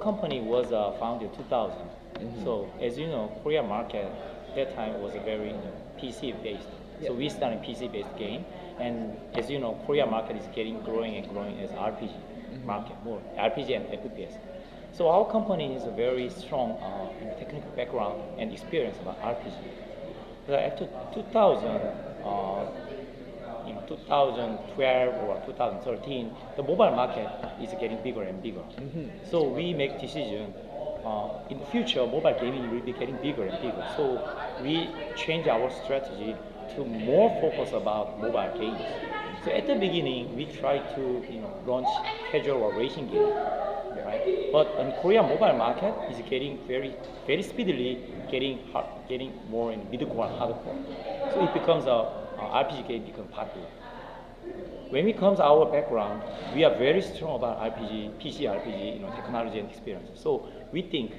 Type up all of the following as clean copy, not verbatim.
company was founded in 2000. So as you know, Korea market that time was a very PC based. So we started PC based game, and as you know, Korea market is growing and growing as RPG market, more RPG and FPS. So our company is a very strong technical background and experience about RPG. But after 2000, 2012 or 2013, the mobile market is getting bigger and bigger. So we make decision. In the future, mobile gaming will be getting bigger and bigger. So we change our strategy to more focus about mobile games. So at the beginning, we try to launch casual or racing game, right? But in Korea mobile market is getting very speedily getting more in middlecore and hardcore. So it becomes a RPG game become popular. When it comes to our background, we are very strong about RPG, PC RPG, technology and experience. So we think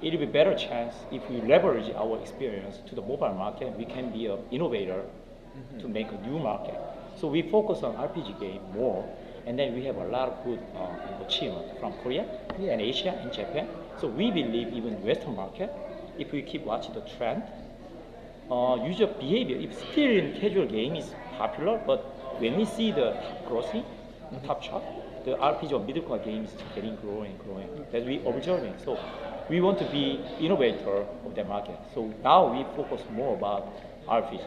it'll be better chance if we leverage our experience to the mobile market. We can be an innovator to make a new market. So we focus on RPG game more, and then we have a lot of good achievement from Korea and Asia and Japan. So we believe even Western market, if we keep watching the trend, user behavior, if still in casual game is popular, but when we see the top grossing, top chart, the RPG or middlecore game is getting growing. That we observing. So we want to be innovator of that market. So now we focus more about RPG.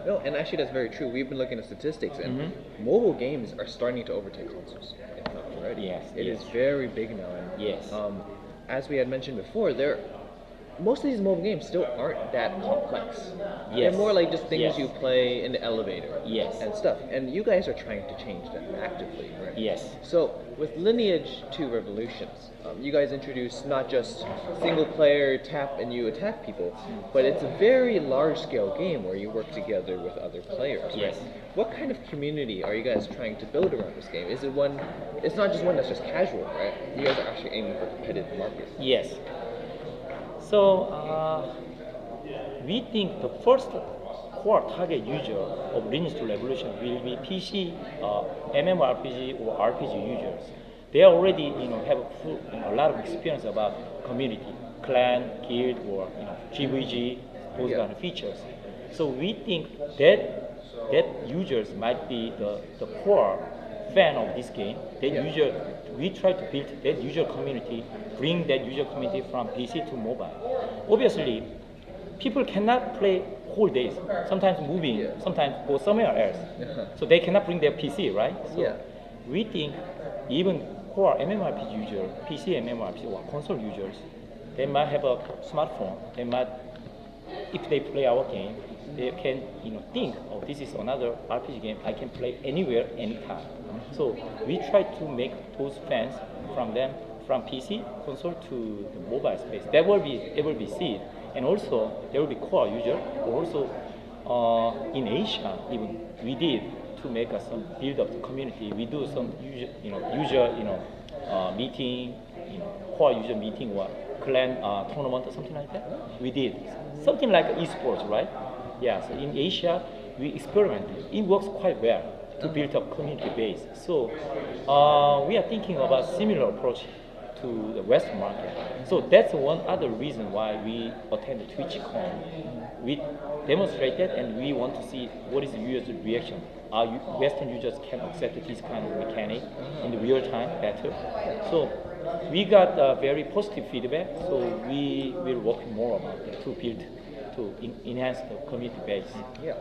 No, and actually that's very true. We've been looking at statistics, and mobile games are starting to overtake consoles. If not already. Yes, it is very big now. And, yes. As we had mentioned before, most of these mobile games still aren't that complex. Yes. They're more like just things Yes. you play in the elevator. Yes. And stuff. And you guys are trying to change that actively, right? Yes. So with Lineage 2 Revolutions, you guys introduce not just single player tap and you attack people, but it's a very large scale game where you work together with other players. Right? Yes. What kind of community are you guys trying to build around this game? Is it one? It's not just one that's just casual, right? You guys are actually aiming for competitive market. Yes. So we think the first core target user of Lineage 2 Revolution will be PC, MMORPG or RPG users. They already have a lot of experience about community, clan, guild, or GVG, those kind of features. So we think that users might be the core fan of this game. We try to build that user community, bring that user community from PC to mobile. Obviously, people cannot play whole days. Sometimes moving, sometimes go somewhere else. So they cannot bring their PC, right? So we think even core MMORPG user, PC MMORPG or console users, they might have a smartphone. They might, if they play our game, they can think, oh, this is another RPG game I can play anywhere, anytime. So we try to make those fans from PC console to the mobile space. That will be seed, and also there will be core user. Also in Asia, even we did to make some build up the community. We do some user meeting, core user meeting or clan tournament or something like that. We did something like esports, right? Yeah. So in Asia, we experimented. It works quite well to build up community base. So we are thinking about similar approach to the Western market. So that's one other reason why we attended TwitchCon. We demonstrated and we want to see what is the user reaction. Our Western users can accept this kind of mechanic in the real time better. So we got very positive feedback. So we will work more about it to build, to enhance the community base. Yeah.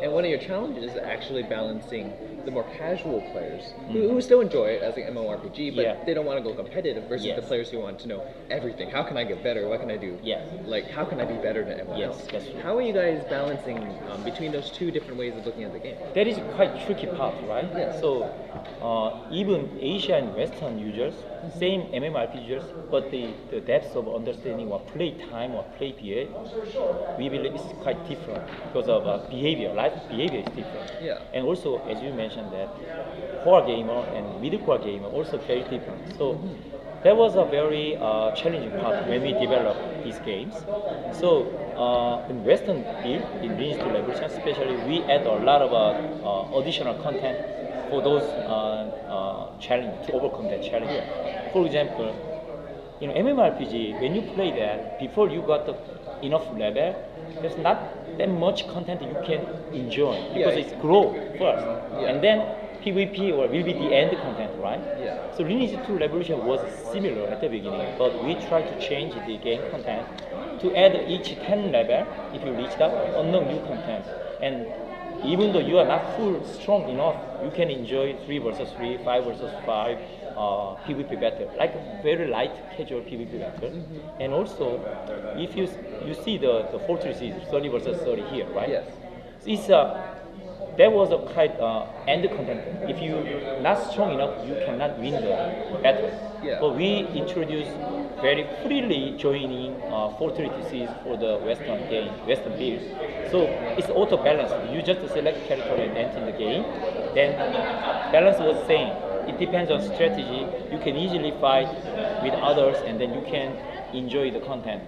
And one of your challenges is actually balancing the more casual players who still enjoy it as an MMORPG, but they don't want to go competitive versus the players who want to know everything. How can I get better? What can I do? Like, how can I be better than everyone else? That's true. How are you guys balancing between those two different ways of looking at the game? That is quite tricky part, right? So even Asian and Western users, same MMORPG users, but the depth of understanding or play time or play behavior, we believe is quite different because of behavior. Life behavior is different. And also, as you mentioned, that core gamer and middle core gamer also very different. So that was a very challenging part when we developed these games. So in Western build, in Lineage 2 Revolution especially, we add a lot of additional content for those challenge to overcome that challenge. For example, MMORPG, when you play that, before you got enough level, there's not that much content you can enjoy because it's grow first, and then PvP or will be the end content, right? So Lineage 2 Revolution was similar at the beginning, but we tried to change the game content to add each 10 level, if you reach that, unknown new content. And even though you are not full strong enough, you can enjoy 3 versus 3, 5 versus 5 PvP battle, like very light casual PvP battle. And also, if you see the fortresses 30 versus 30 here, right? Yes. It's that was a kind end content. If you not strong enough, you cannot win the battle. But we introduced very freely joining fortresses for the Western build. So it's auto balanced. You just select character and enter the game. Then balance was same. It depends on strategy. You can easily fight with others, and then you can enjoy the content.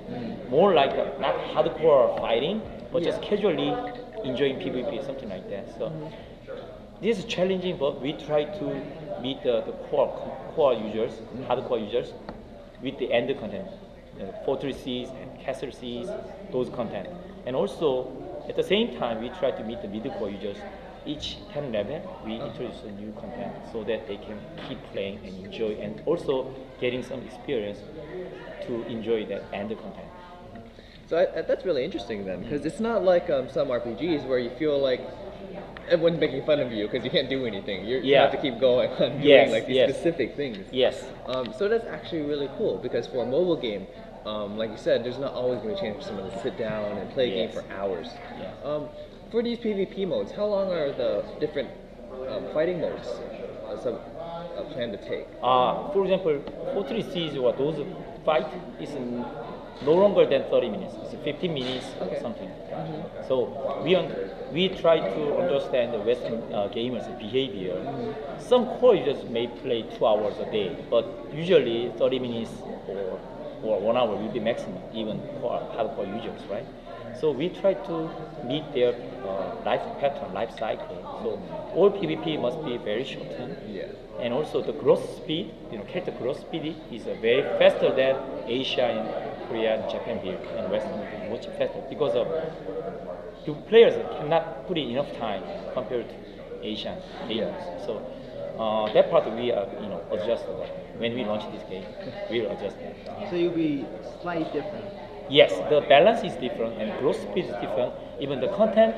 More like not hardcore fighting, but just casually enjoying PvP, something like that. So this is challenging, but we try to meet the core users, hardcore users, with the end content, fortresses and castles, those content. And also, at the same time, we try to meet the middle-core users. Each 10 level, we introduce a new content so that they can keep playing and enjoy, and also getting some experience to enjoy that end content. So that's really interesting then, because it's not like some RPGs where you feel like everyone's making fun of you because you can't do anything. You have to keep going on doing like these specific things. So that's actually really cool, because for a mobile game, like you said, there's not always going to be a chance for someone to sit down and play a game for hours. For these PvP modes, how long are the different fighting modes planned to take? For example, fortresses or those fight is no longer than 30 minutes. It's 15 minutes or something. So we try to understand the Western gamers' behavior. Some core users may play 2 hours a day, but usually 30 minutes or 1 hour will be maximum, even for hardcore users, right? So we try to meet their life pattern, life cycle. So all PvP must be very shortened. And also the growth speed, character growth speed is very faster than Asia and Korea and Japan build, and Western build much faster, because of the players cannot put in enough time compared to Asian gamers. So that part we are adjust when we launch this game. We'll adjust that. So you'll be slightly different. Yes, the balance is different and growth speed is different. Even the content,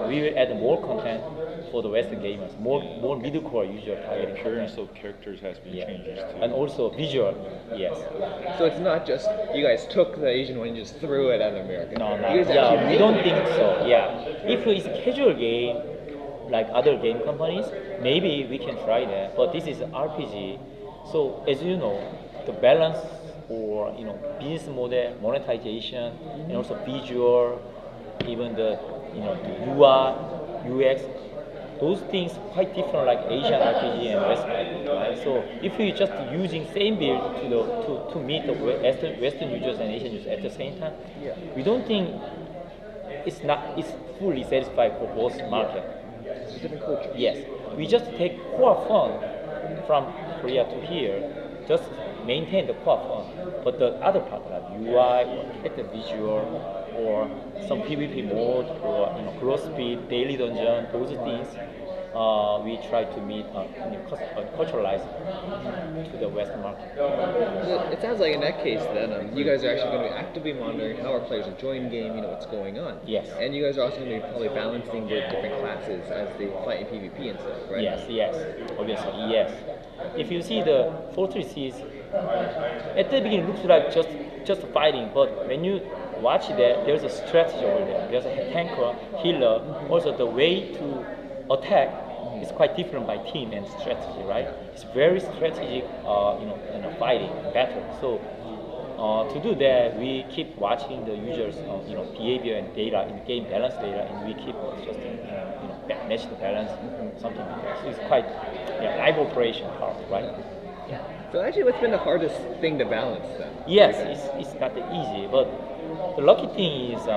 we will add more content for the Western gamers, more middle-core user targeting. Appearance of characters has been changes too. And also visual, yes. So it's not just you guys took the Asian one and just threw it at America. No, we don't think so. If it's a casual game, like other game companies, maybe we can try that. But this is an RPG, so as you know, the balance or business model, monetization, and also visual, even the the UI, UX, those things quite different, like Asian RPG and Western RPG, right? So if we just using same build to meet the Western users and Asian users at the same time, we don't think it's fully satisfied for both market. Different culture. Yes, we just take core fun from Korea to here, just maintain the core fun, but the other part like UI or character visual or some PvP mode or growth speed, daily dungeon, those things, we try to meet culturalize to the Western market. It sounds like in that case then you guys are actually going to be actively monitoring how our players are enjoying the game, what's going on. Yes. And you guys are also going to be probably balancing with different classes as they fight in PvP and stuff, right? Yes, obviously, yes. If you see the fortresses, at the beginning it looks like just fighting, but when you watch that, there's a strategy over there. There's a tanker, healer, also the way to attack is quite different by team and strategy, right? It's very strategic, fighting battle. So to do that, we keep watching the users, behavior and data in game balance data, and we keep adjusting, match the balance, something like that. So it's quite live operation part, right? So actually, what's been the hardest thing to balance then? Yes, it's not easy, but the lucky thing is,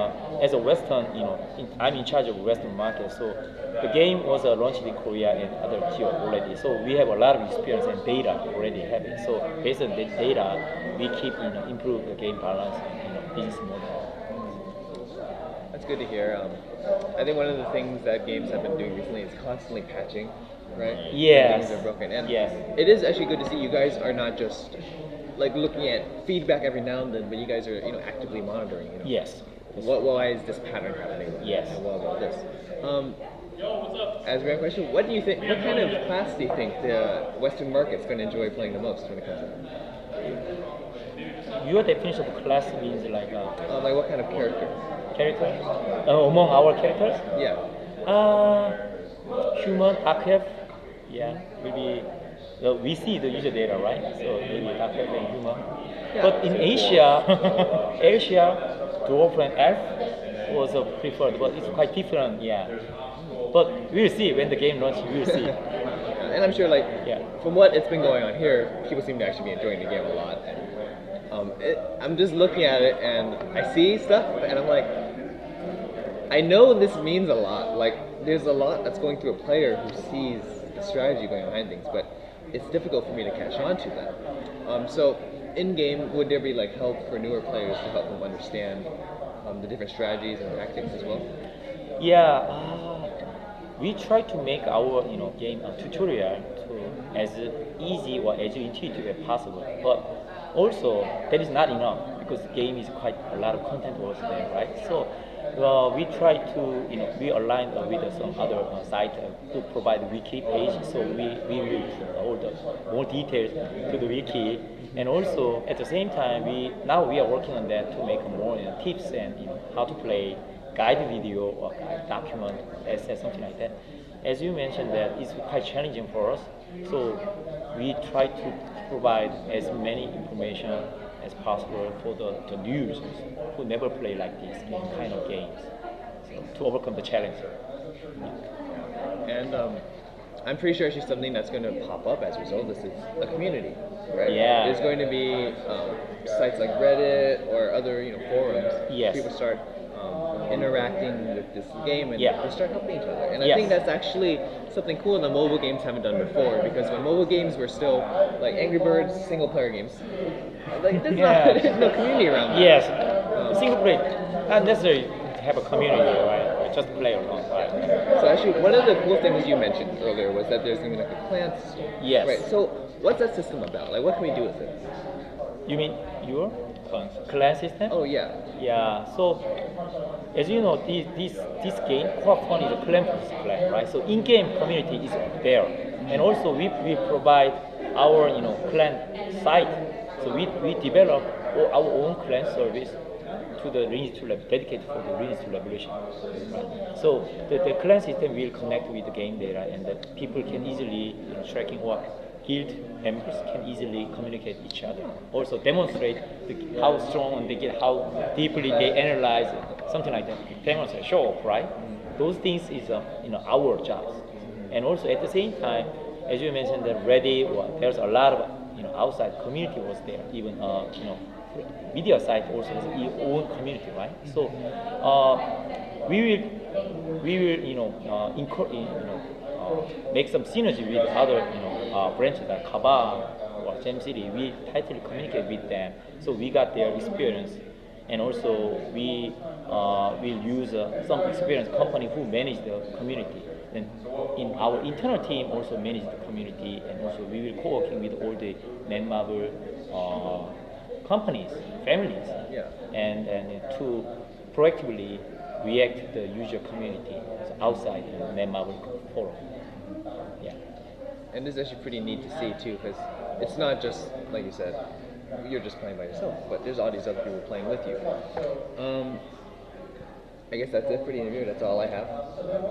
as a Western, I'm in charge of Western market, so the game was launched in Korea and other tier already. So we have a lot of experience and data already have it. So based on that data, we keep improve the game balance and business model. That's good to hear. I think one of the things that games have been doing recently is constantly patching, right? Yes. When things are broken, and Yes. it is actually good to see you guys are not just like looking at feedback every now and then, but you guys are actively monitoring. Yes. Why is this pattern happening? Yes. And what about this? As a grand question, what do you think? What kind of class do you think the Western market's going to enjoy playing the most when it comes to that? Your definition of class means like Like what kind of character? among our characters. Yeah. Human, dark elf, yeah, maybe we see the user data, right? So maybe dark elf and human. Yeah, But in Asia, Asia, dwarf and elf was preferred, but it's quite different, yeah. But we'll see when the game launches. We'll see. And I'm sure, like, Yeah. from what it's been going on here, people seem to actually be enjoying the game a lot. I'm just looking at it and I see stuff, and I'm like, I know this means a lot. Like, there's a lot that's going through a player who sees the strategy going behind things, but it's difficult for me to catch on to that. So, in game, would there be like help for newer players to help them understand the different strategies and tactics as well? Yeah, we try to make our game tutorial to as easy or as intuitive as possible. But also that is not enough because the game is quite a lot of content also there, right? So we try to we align with some other site to provide wiki page. So we will put all the more details to the wiki. And also at the same time we are working on that to make more tips and how to play, guide video or guide document, essay, something like that. As you mentioned, that it's quite challenging for us. So we try to provide as many information as possible for the new users who never play like this kind of games, so, to overcome the challenge. And I'm pretty sure actually something that's going to pop up as a result of this is a community, right? Yeah. There's going to be sites like Reddit or other forums. Yes. People start interacting with this game and Yeah. they start helping each other. And I Yes. think that's actually something cool that mobile games haven't done before, because when mobile games were still like Angry Birds single player games, like there's no community around that. Yes, single player, not necessarily to have a community, right? Just play alone, right? So actually, one of the cool things you mentioned earlier was that there's going to be like a clan system. Yes. Right. So what's that system about? Like, what can we do with it? You mean your clan system? Oh yeah. Yeah, so as you know, this game, core fun is a clan versus clan, right? So in-game community is there, and also we provide our clan site. So we develop our own clan service to the Lineage to dedicated for the Lineage to Revolution. Right? So the clan system will connect with the game data, and the people can easily tracking what guild members can easily communicate with each other. Also demonstrate how strong they get, how deeply they analyze it, something like that. Demonstrate, show off, right? Those things is our jobs. And also at the same time, as you mentioned, that Reddit, there's a lot of outside community was there. Even media site also has its own community, right? So we will make some synergy with other branches like Kaba or Gem City. We tightly communicate with them, so we got their experience, and also we will use some experienced company who manage the community. And in our internal team also manage the community, and also we will co-working with all the Netmarble companies, families, and to proactively react to the user community outside the Netmarble forum. Yeah. And this is actually pretty neat to see too, because it's not just like you said, you're just playing by yourself, but there's all these other people playing with you. I guess that's it for the interview. That's all I have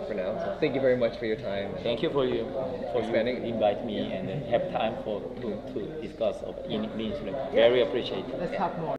for now. So thank you very much for your time. Thank you for you Expanding. invite me and have time to discuss in Lineage. Very appreciate it. Let's talk more.